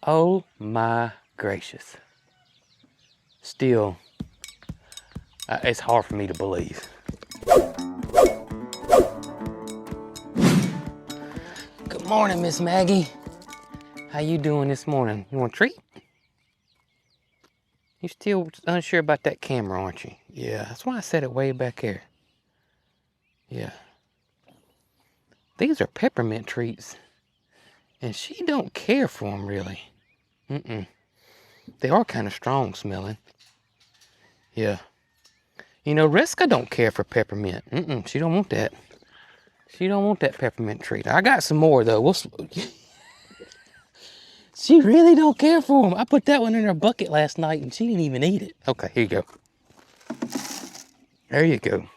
Oh my gracious. Still, it's hard for me to believe. Good morning, Miss Maggie. How you doing this morning? You want a treat? You still unsure about that camera, aren't you? Yeah, that's why I set it way back here. Yeah. These are peppermint treats, and she don't care for them really. They are kind of strong smelling. Yeah. You know, Reska don't care for peppermint. She don't want that. She don't want that peppermint treat. I got some more though. She really don't care for them. I put that one in her bucket last night and she didn't even eat it. Okay, here you go. There you go.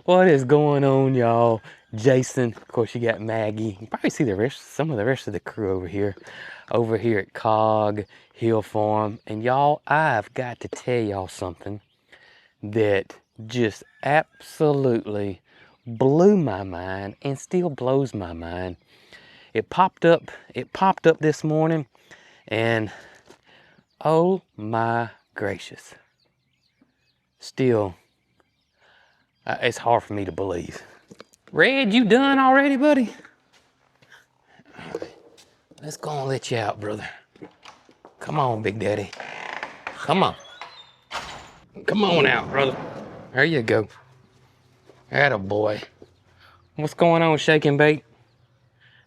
What is going on, y'all? Jason, of course you got Maggie. You probably see some of the rest of the crew over here at Cog Hill Farm. And y'all, I've got to tell y'all something that just absolutely blew my mind and still blows my mind. It popped up this morning, and oh my gracious. Still, it's hard for me to believe. Red, you done already, buddy? All right. Let's go and let you out, brother. Come on, Big Daddy. Come on. Come on out, brother. There you go. Atta boy. What's going on, Shake and Bake?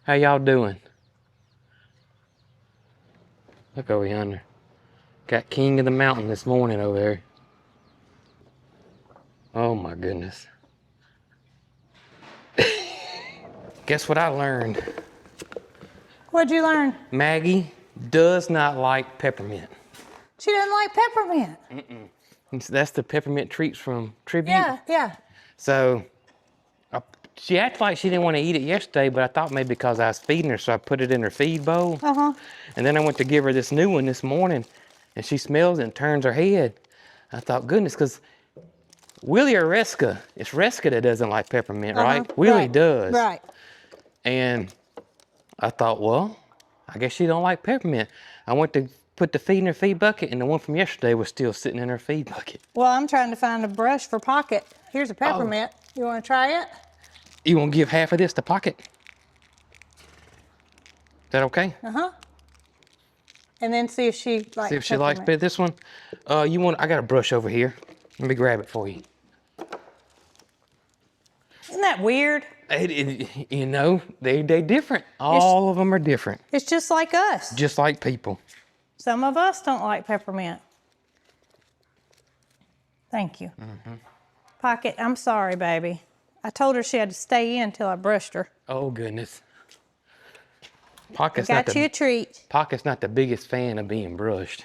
How y'all doing? Look over yonder. Got King of the Mountain this morning over there. Oh my goodness. Guess what I learned? What'd you learn? Maggie does not like peppermint. She doesn't like peppermint. That's the peppermint treats from Tribute. Yeah. So she acted like she didn't want to eat it yesterday, but I thought maybe because I was feeding her, so I put it in her feed bowl. And then I went to give her this new one this morning, and she smells it and turns her head. I thought, goodness, because Willie or Reska, it's Reska that doesn't like peppermint, right? Willie does. Right. And I thought, well, I guess she don't like peppermint. I went to put the feed in her feed bucket, and the one from yesterday was still sitting in her feed bucket. Well, I'm trying to find a brush for Pocket. Here's a peppermint. You want to try it? You want to give half of this to Pocket? Is that okay? And then see if she likes See if she likes this one. I got a brush over here. Let me grab it for you. Isn't that weird? You know, they different. All of them are different. It's just like us. Just like people. Some of us don't like peppermint. Thank you. Pocket, I'm sorry, baby. I told her she had to stay in until I brushed her. Oh, goodness. Pocket's Got you a treat. Pocket's not the biggest fan of being brushed.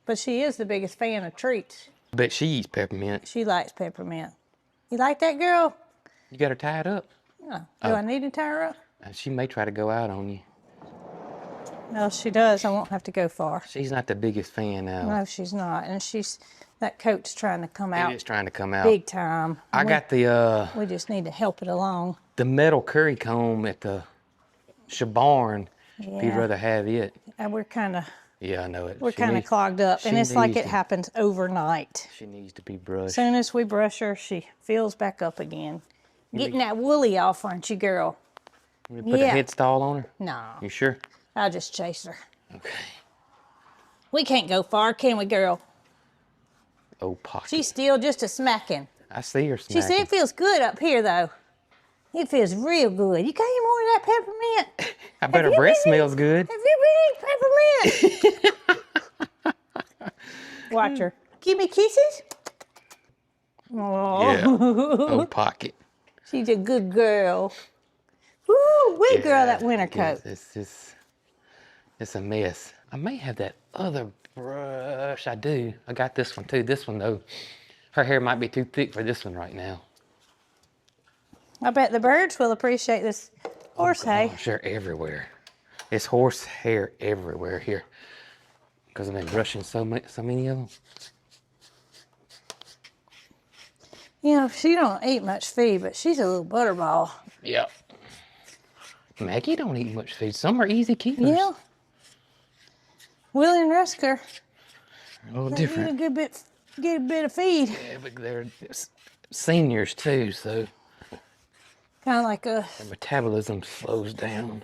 But she is the biggest fan of treats. But she eats peppermint. She likes peppermint. You like that, girl? You got her tied up. Oh, do I need to tie her up? And she may try to go out on you. No, she does. I won't have to go far. She's not the biggest fan now. No, she's not. And that coat's trying to come out. It is trying to come out. Big time. I got the... we just need to help it along. The metal curry comb at the barn. Yeah. If you'd rather have it. And we're kind of... Yeah, I know it. We're kind of clogged up. And it's like it happens overnight. She needs to be brushed. As soon as we brush her, she fills back up again. Getting that woolly off, aren't you, girl? You put a head stall on her? No. You sure? I'll just chase her. Okay. We can't go far, can we, girl? Oh, Pocket. She's still just a smacking. I see her smacking. She said it feels good up here, though. It feels real good. You got any more of that peppermint? I bet her breath smells good. Have you been eating peppermint? Watch her. Give me kisses. Oh. Yeah. Oh, Pocket. She's a good girl. Woo, wee girl, that winter coat. It's a mess. I may have that other brush. I do. I got this one too. This one though, her hair might be too thick for this one right now. I bet the birds will appreciate this horse hay. Gosh, they're everywhere. It's horse hair everywhere here. Because I've been brushing so many of them. You know, she don't eat much feed, but she's a little butterball. Yeah. Maggie don't eat much feed. Some are easy keepers. Yeah. Willie and Rusker. A little They different. need get a bit of feed. Yeah, but they're seniors too, so Kind of like us. their metabolism slows down.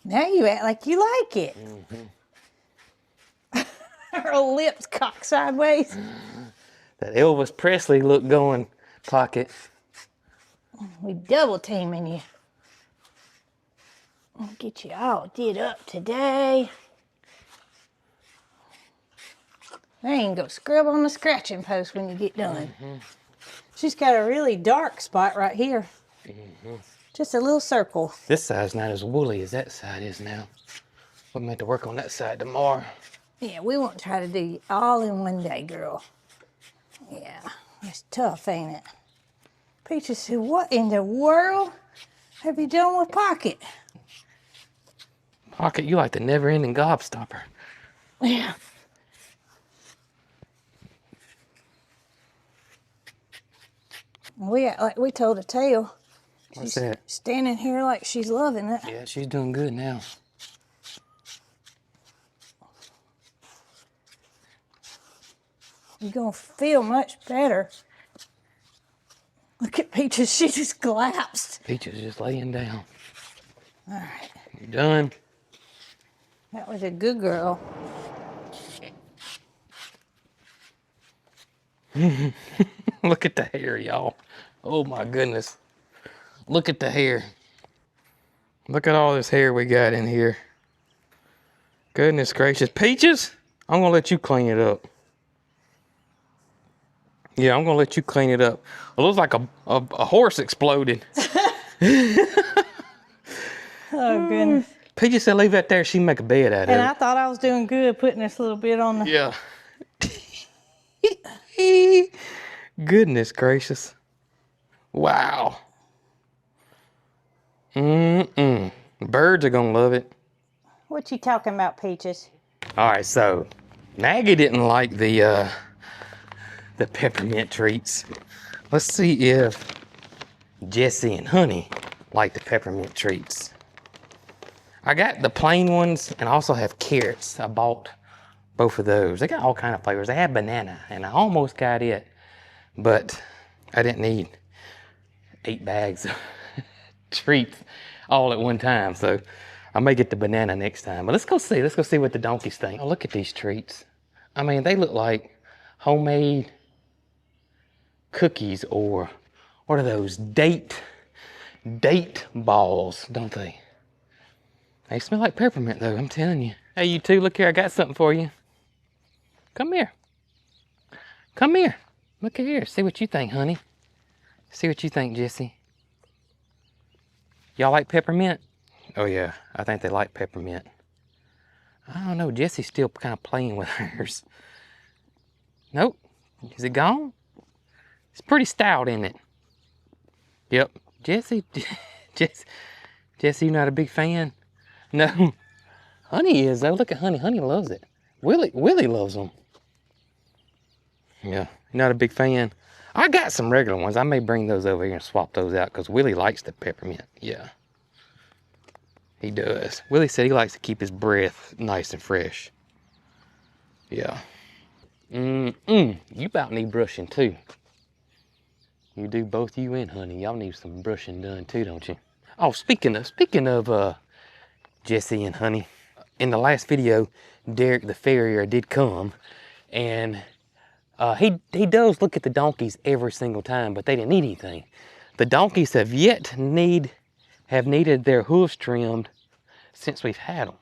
Now you act like you like it. Her lips cocked sideways. That Elvis Presley look going, Pocket. We double teaming you. I'll get you all did up today. I ain't gonna scrub on the scratching post when you get done. She's got a really dark spot right here. Just a little circle. This side's not as woolly as that side is now. We're meant to work on that side tomorrow. Yeah, we won't try to do you all in one day, girl. Yeah, it's tough, ain't it? Peaches said, what in the world have you done with Pocket? Pocket, you like the never-ending gobstopper. Yeah. We act like we told a tale. What's She's that? standing here like she's loving it. Yeah, she's doing good now. You're gonna feel much better. Look at Peaches, she just collapsed. Peach is just laying down. All right, You done? that was a good girl. Look at the hair, y'all. Oh my goodness. Look at the hair. Look at all this hair we got in here. Goodness gracious. Peaches, I'm gonna let you clean it up. Yeah, I'm gonna let you clean it up. It looks like a horse exploded. Oh, goodness. Peaches said leave that there, she make a bed out of And it. I thought I was doing good putting this little bit on the... Yeah. Goodness gracious. Wow. Birds are gonna love it. What you talking about, Peaches? All right, so Maggie didn't like the peppermint treats. Let's see if Jessie and Honey like the peppermint treats. I got the plain ones and I also have carrots. I bought both of those. They got all kind of flavors. They have banana and I almost got it, but I didn't need 8 bags of treats all at one time. So I may get the banana next time, but let's go see what the donkeys think. Oh, look at these treats. I mean, they look like homemade cookies, or what are those, date balls, don't they? They smell like peppermint though, I'm telling you. Hey, you two, look here, I got something for you. Come here. Come here. Look at here. See what you think, honey. See what you think, Jessie. Y'all like peppermint? Oh yeah, I think they like peppermint. I don't know, Jessie's still kind of playing with hers. Nope. Is it gone? It's pretty stout, isn't it? Yep. Jessie, Jessie, you not a big fan? No. Honey is though. Look at Honey. Honey loves it. Willie loves them. Yeah, you're not a big fan. I got some regular ones. I may bring those over here and swap those out because Willie likes the peppermint. Yeah. He does. Willie said he likes to keep his breath nice and fresh. Yeah. You about need brushing too. You do, both you and Honey. Y'all need some brushing done too, don't you? Oh, speaking of Jessie and Honey, in the last video, Derek the farrier did come, and he does look at the donkeys every single time, but they didn't need anything. The donkeys have yet needed their hooves trimmed since we've had them.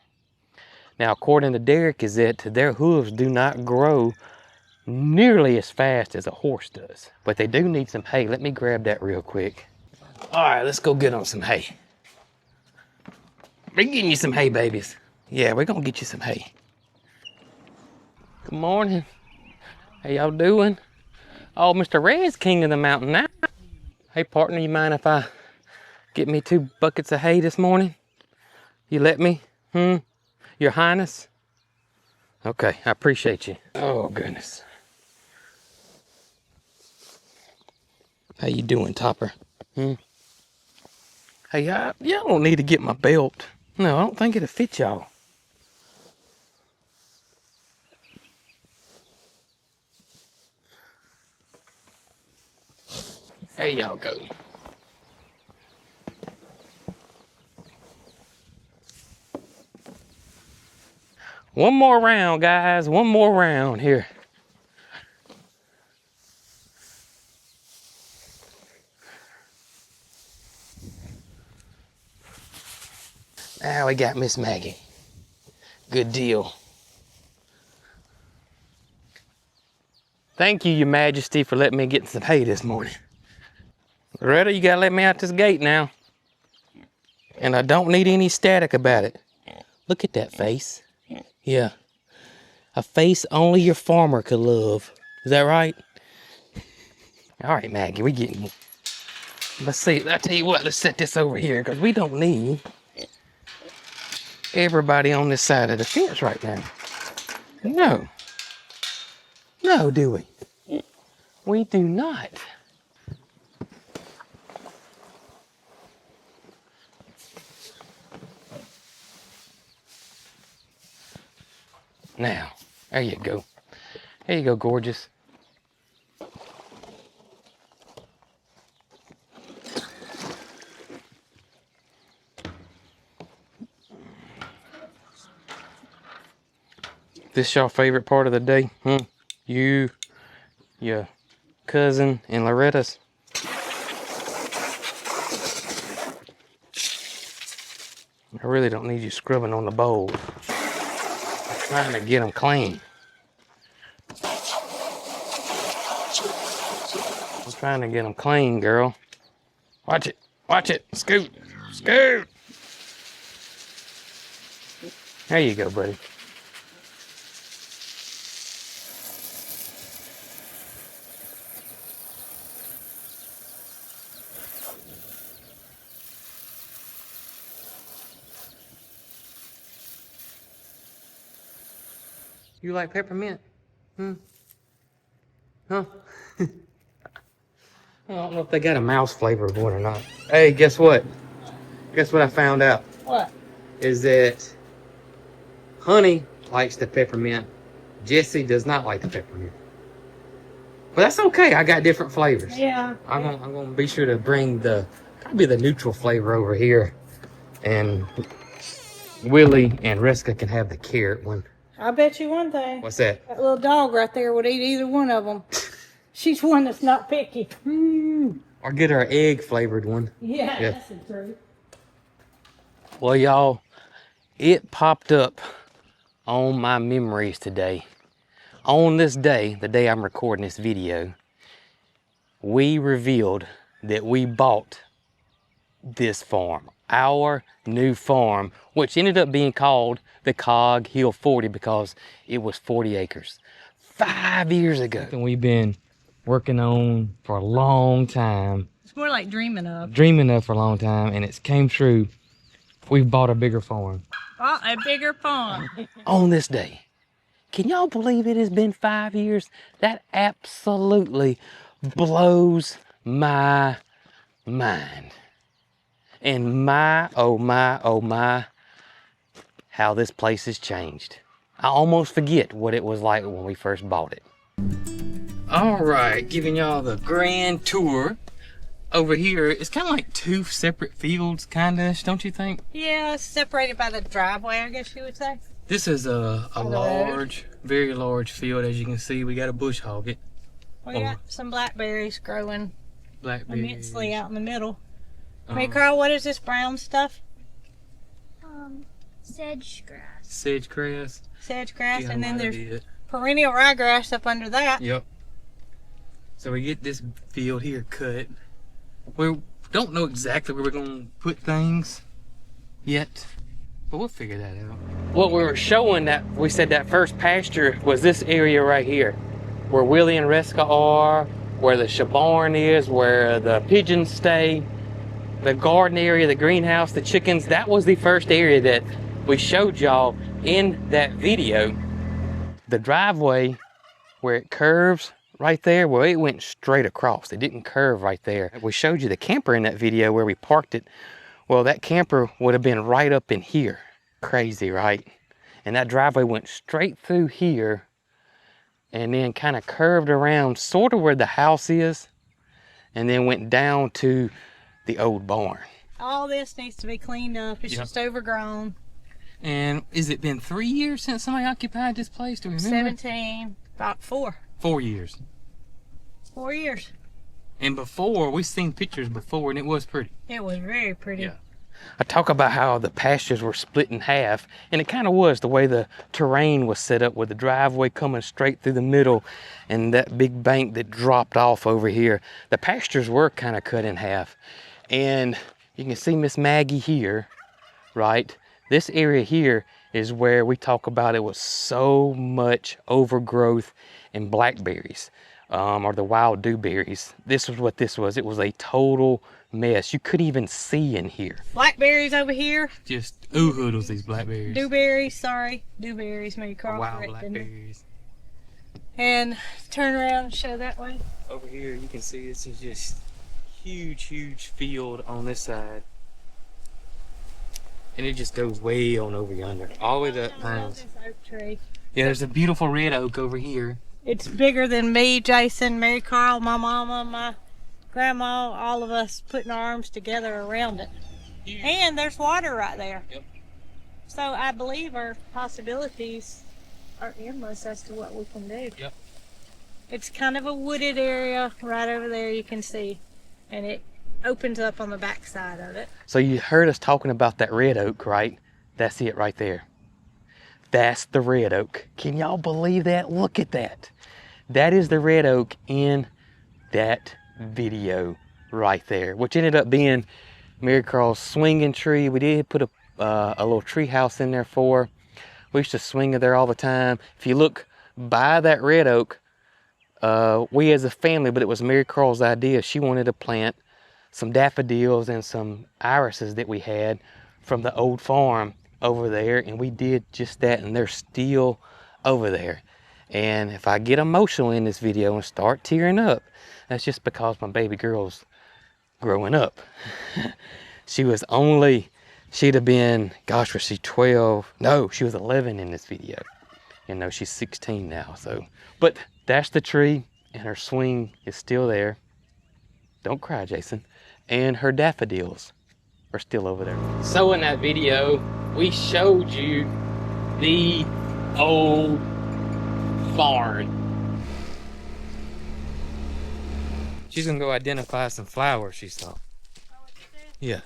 Now, according to Derek, is that their hooves do not grow nearly as fast as a horse does, but they do need some hay. Let me grab that real quick. All right, let's go get on some hay. We're getting you some hay, babies. Yeah, we're gonna get you some hay. Good morning. How y'all doing? Oh, Mr. Red's king of the mountain now. Hey, partner, you mind if I get me 2 buckets of hay this morning? You let me? Your Highness? Okay, I appreciate you. Oh, goodness. How you doing, Topper? Hmm? Hey, y'all don't need to get my belt. No, I don't think it'll fit y'all. There y'all go. One more round, guys. One more round here. Now we got Miss Maggie. Good deal. Thank you, Your Majesty, for letting me get some hay this morning. Loretta, you gotta let me out this gate now. And I don't need any static about it. Look at that face. Yeah. A face only your farmer could love. Is that right? All right, Maggie, we getting it. Let's see. I tell you what, let's set this over here because we don't need everybody on this side of the fence right now. No. No, do we? We do not. Now, there you go. There you go, gorgeous. This your favorite part of the day? You, your cousin, and Loretta's? I really don't need you scrubbing on the bowls. I'm trying to get them clean. I'm trying to get them clean, girl. Watch it. Watch it. Scoot. Scoot. There you go, buddy. You like peppermint? Huh? I don't know if they got a mouse flavored one or not. Hey, guess what? Guess what I found out? What? Is that Honey likes the peppermint. Jesse does not like the peppermint. But that's okay. I got different flavors. Yeah. I'm gonna be sure to bring probably the neutral flavor over here, and Willie and Reska can have the carrot one. I bet you one thing. What's that? That little dog right there would eat either one of them. She's one that's not picky. Or get our egg flavored one. Yeah, Yeah. that's the truth. Well, y'all, it popped up on my memories today. On this day, the day I'm recording this video, we revealed that we bought this farm, our new farm, which ended up being called the Cog Hill 40 because it was 40 acres 5 years ago. And we've been working on for a long time. It's more like dreaming of. Dreaming of for a long time, and it's came true. We've bought a bigger farm. Bought a bigger farm. On this day. Can y'all believe it has been 5 years? That absolutely blows my mind. And my, oh my, how this place has changed. I almost forget what it was like when we first bought it. All right, giving y'all the grand tour. Over here, it's kind of like two separate fields, kind-ish, don't you think? Yeah, it's separated by the driveway, I guess you would say. This is a large, very large field. As you can see, we got a bush hog it. We got some blackberries growing Blackberries. immensely out in the middle. Hey, Carl, what is this brown stuff? Sedge grass. Sedge grass. Sedge grass, Yeah, and then might there's be it. perennial ryegrass up under that. Yep. So we get this field here cut. We don't know exactly where we're going to put things yet, but we'll figure that out. What we were showing, that we said that first pasture was this area right here, where Willie and Reska are, where the shabarn is, where the pigeons stay, the garden area, the greenhouse, the chickens. That was the first area that we showed y'all in that video. The driveway, where it curves right there, well, it went straight across. It didn't curve right there. We showed you the camper in that video where we parked it. Well, that camper would have been right up in here. Crazy, right? And that driveway went straight through here and then kind of curved around sort of where the house is and then went down to the old barn. All this needs to be cleaned up. It's just overgrown. And has it been 3 years since somebody occupied this place? Do we remember? 17, about 4. 4 years. 4 years. And before, we've seen pictures before, and it was pretty. It was very pretty. Yeah. I talk about how the pastures were split in half, and it kind of was the way the terrain was set up with the driveway coming straight through the middle and that big bank that dropped off over here. The pastures were kind of cut in half. And you can see Miss Maggie here, right? This area here is where we talk about it was so much overgrowth and blackberries, or the wild dewberries. This was what this was. It was a total mess. You couldn't even see in here. Blackberries over here. Just hoodles, these blackberries. Dewberries, sorry. Dewberries, maybe Carl. Wild blackberries. And turn around and show that way. Over here you can see this is just huge field on this side. And it just goes way on over yonder. All the way to that pines. Oak tree. Yeah, there's a beautiful red oak over here. It's bigger than me, Jason, Mary Carl, my mama, my grandma, all of us putting our arms together around it. Huge. And there's water right there. Yep. So I believe our possibilities are endless as to what we can do. Yep. It's kind of a wooded area right over there, you can see. And it opens up on the back side of it. So you heard us talking about that red oak, right? That's it right there. That's the red oak. Can y'all believe that? Look at that. That is the red oak in that video right there, which ended up being Mary Carl's swinging tree. We did put a little tree house in there for her. We used to swing her there all the time. If you look by that red oak, we as a family, but it was Mary Carl's idea. She wanted to plant some daffodils and some irises that we had from the old farm over there, and we did just that, and they're still over there. And if I get emotional in this video and start tearing up, that's just because my baby girl's growing up. She'd have been, gosh, was she 12? No, she was 11 in this video. You know, she's 16 now, so. But that's the tree, and her swing is still there. Don't cry, Jason. And her daffodils are still over there. So in that video, we showed you the old barn. She's gonna go identify some flowers she saw. Yeah.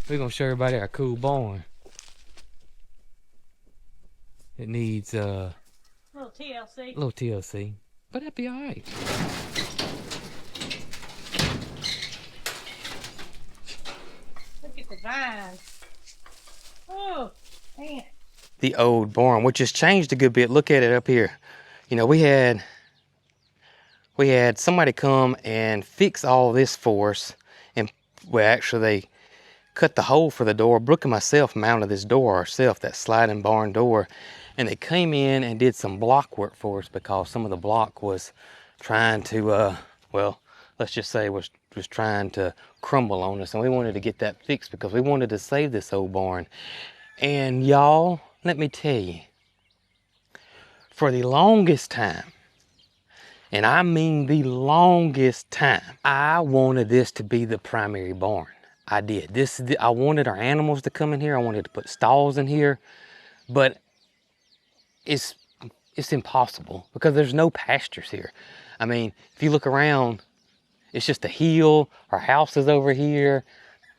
We're gonna show everybody our cool barn. It needs little TLC. But that'd be alright. Look at the vines. Oh, man. The old barn, which has changed a good bit. Look at it up here. You know, we had somebody come and fix all this for us, and well, actually they cut the hole for the door. Brooke and myself mounted this door ourselves, that sliding barn door, and they came in and did some block work for us because some of the block was trying to well, let's just say was trying to crumble on us, and we wanted to get that fixed because we wanted to save this old barn. And y'all, let me tell you, for the longest time, and I mean the longest time, I wanted this to be the primary barn. I did. I wanted our animals to come in here. I wanted to put stalls in here, but it's impossible because there's no pastures here. I mean, if you look around, it's just a hill. Our house is over here.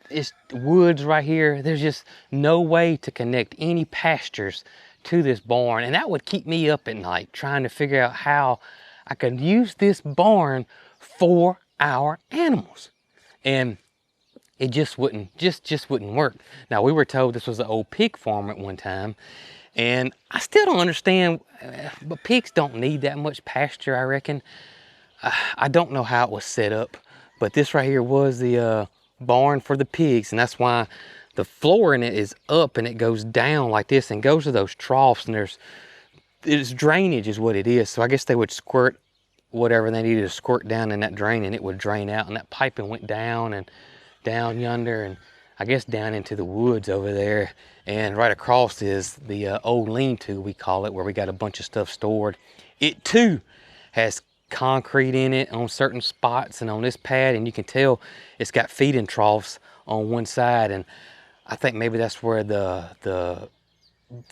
It's woods right here. There's just no way to connect any pastures to this barn, and that would keep me up at night trying to figure out how I could use this barn for our animals. And it just wouldn't work. Now, we were told this was an old pig farm at one time, and I still don't understand, but pigs don't need that much pasture, I reckon. I don't know how it was set up, but this right here was the barn for the pigs, and that's why the floor in it is up and it goes down like this and goes to those troughs, and it's drainage is what it is. So I guess they would squirt whatever they needed to squirt down in that drain, and it would drain out, and that piping went down and down yonder, and I guess down into the woods over there. And right across is the old lean-to, we call it, where we got a bunch of stuff stored. It too has concrete in it on certain spots and on this pad, and you can tell it's got feeding troughs on one side, and I think maybe that's where the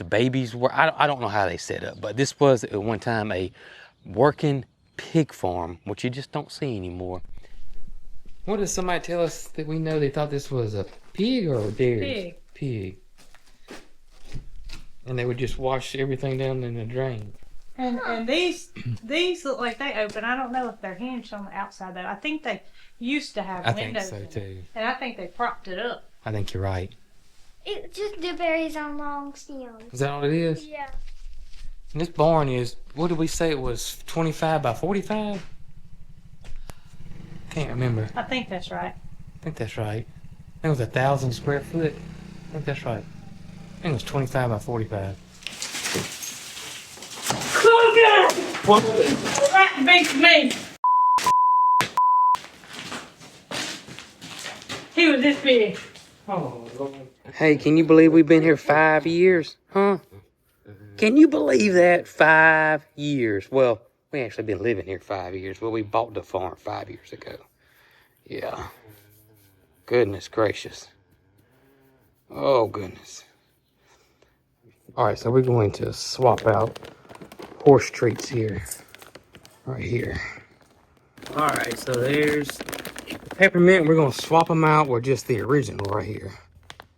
babies were. I don't know how they set up, but this was at one time a working pig farm, which you just don't see anymore. What did somebody tell us that we know they thought this was a pig or a dairy? Pig. And they would just wash everything down in the drain. And these look like they open. I don't know if they're hinged on the outside though. I think they used to have windows. I think so too. And I think they propped it up. I think you're right. It's just the berries on long stems. Is that all it is? Yeah. And this barn is, what did we say it was, 25 by 45? Can't remember. I think that's right. I think that's right. I think it was 1,000 square foot. I think that's right. I think it was 25 by 45. What? That beats me. He was this big. Oh, Lord. Hey, can you believe we've been here 5 years? Huh? Can you believe that? 5 years. Well, we actually been living here 5 years. Well, we bought the farm 5 years ago. Yeah. Goodness gracious. Oh, goodness. All right, so we're going to swap out horse treats here. Right here. All right, so there's the peppermint. We're going to swap them out with just the original right here.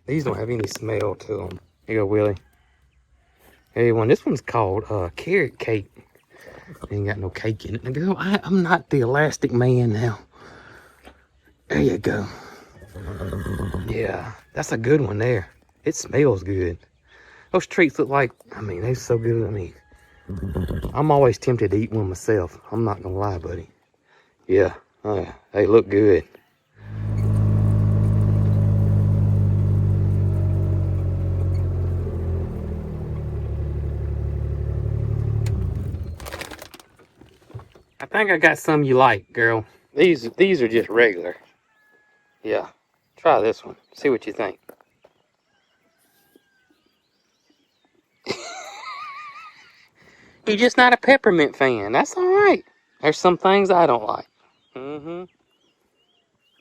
These don't have any smell to them. Here you go, Willie. Hey, one. This one's called carrot cake. Ain't got no cake in it. Now, girl, I'm not the elastic man now. There you go. Yeah, that's a good one there. It smells good. Those treats look like, I mean, they're so good. I mean, I'm always tempted to eat one myself. I'm not gonna lie, buddy. Yeah, they look good. I think I got some you like, girl. These are just regular. Yeah, try this one. See what you think. You're just not a peppermint fan. That's all right. There's some things I don't like.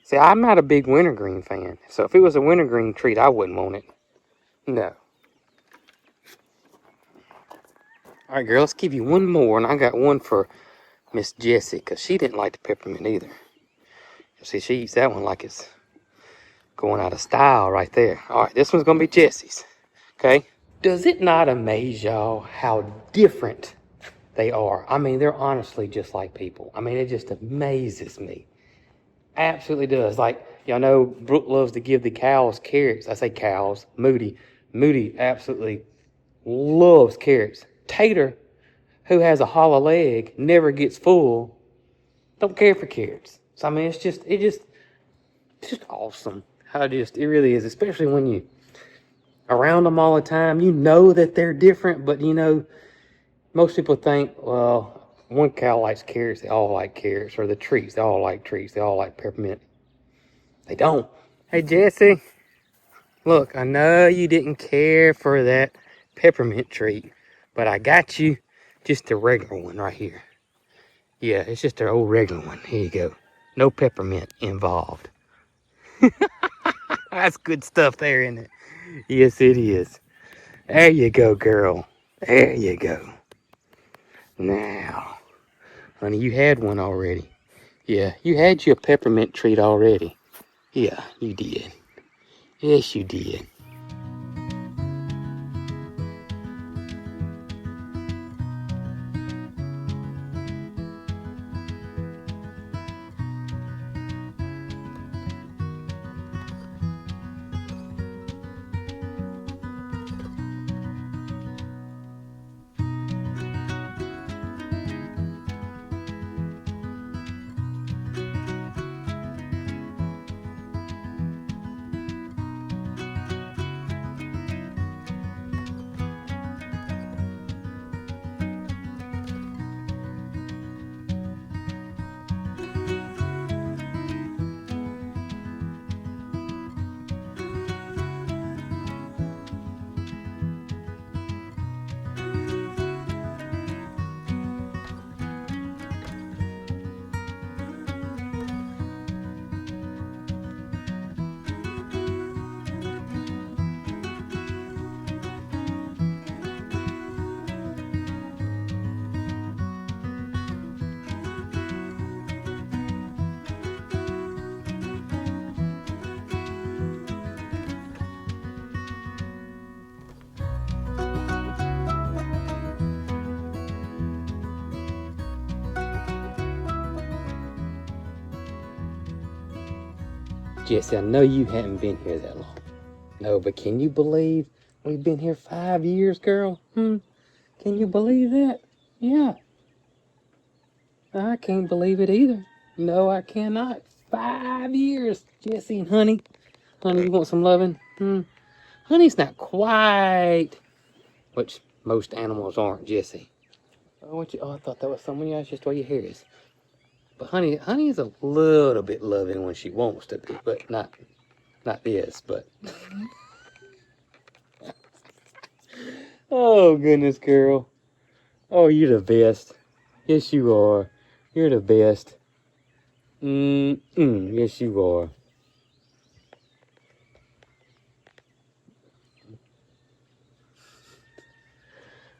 See, I'm not a big wintergreen fan. So if it was a wintergreen treat, I wouldn't want it. No. All right, girl, let's give you one more. And I got one for Miss Jessie, because she didn't like the peppermint either. See, she eats that one like it's going out of style right there. All right, this one's going to be Jessie's. Okay? Does it not amaze y'all how different they are? I mean, they're honestly just like people. I mean, it just amazes me. Absolutely does. Like, y'all know Brooke loves to give the cows carrots. I say cows. Moody absolutely loves carrots. Tater, who has a hollow leg, never gets full, don't care for carrots. So, I mean, it's just awesome. It really is, especially when you around them all the time. You know that they're different, but you know, most people think, well, one cow likes carrots, they all like carrots, or the treats, they all like treats, they all like peppermint. They don't. Hey, Jessie, look, I know you didn't care for that peppermint treat, but I got you just a regular one right here. Yeah, it's just an old regular one. Here you go. No peppermint involved. That's good stuff there, isn't it? Yes, it is. There you go, girl. There you go. Now, honey, you had one already. Yeah, you had your peppermint treat already. Yeah, you did. Yes, you did. Jesse, I know you hadn't been here that long. No, but can you believe we've been here 5 years, girl? Can you believe that? Yeah. I can't believe it either. No, I cannot. 5 years, Jesse and honey. Honey, you want some loving? Honey's not quite, which most animals aren't, Jesse. Oh, I thought that was someone else, just the way your hair is. But honey is a little bit loving when she wants to be, but not this, but. Oh, goodness, girl. Oh, you're the best. Yes, you are. You're the best. Yes, you are.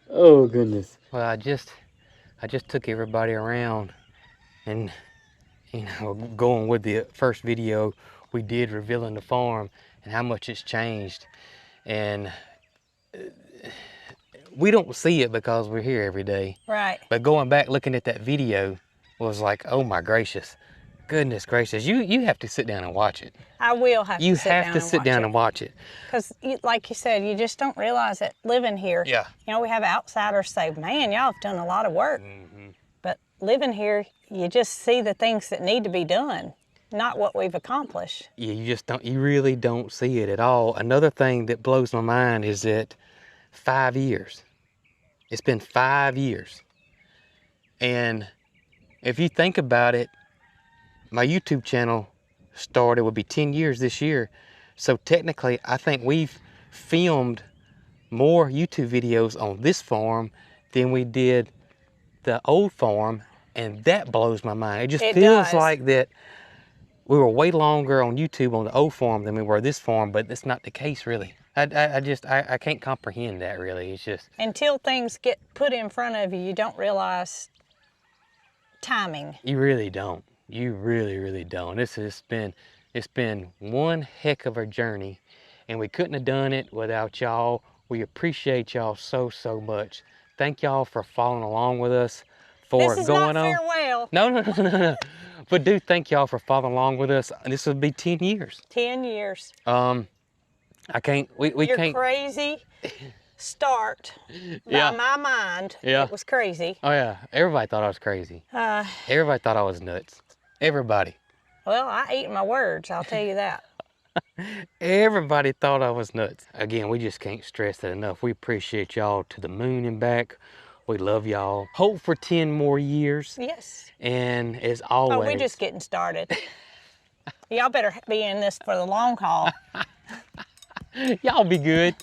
Oh, goodness. Well, I just took everybody around and, going with the first video we did revealing the farm and how much it's changed. And we don't see it because we're here every day. Right. But going back looking at that video was like, oh my gracious. Goodness gracious. You have to sit down and watch it. I will have to sit down and watch it. You have to sit down and watch it. Because, like you said, you just don't realize it living here. Yeah. You know, we have outsiders say, man, y'all have done a lot of work. But living here, you just see the things that need to be done, not what we've accomplished. Yeah, you really don't see it at all. Another thing that blows my mind is that 5 years. It's been 5 years. And if you think about it, my YouTube channel started, would be 10 years this year. So technically, I think we've filmed more YouTube videos on this farm than we did the old farm, and that blows my mind. It just feels like that we were way longer on YouTube on the old farm than we were this farm, but that's not the case really. I can't comprehend that really. It's just... Until things get put in front of you, you don't realize timing. You really don't. You really, really don't. It's been one heck of a journey, and we couldn't have done it without y'all. We appreciate y'all so much. Thank y'all for following along with us for this is going not on. Farewell. No. But do thank y'all for following along with us. This will be 10 years. 10 years. I can't. We Your can't. Crazy start. Yeah. By my mind. Yeah. It was crazy. Oh yeah. Everybody thought I was crazy. Everybody thought I was nuts. Everybody. Well, I ate my words, I'll tell you that. Everybody thought I was nuts. Again, we just can't stress that enough. We appreciate y'all to the moon and back. We love y'all. Hope for 10 more years. Yes. And as always... Oh, we're just getting started. Y'all better be in this for the long haul. Y'all be good.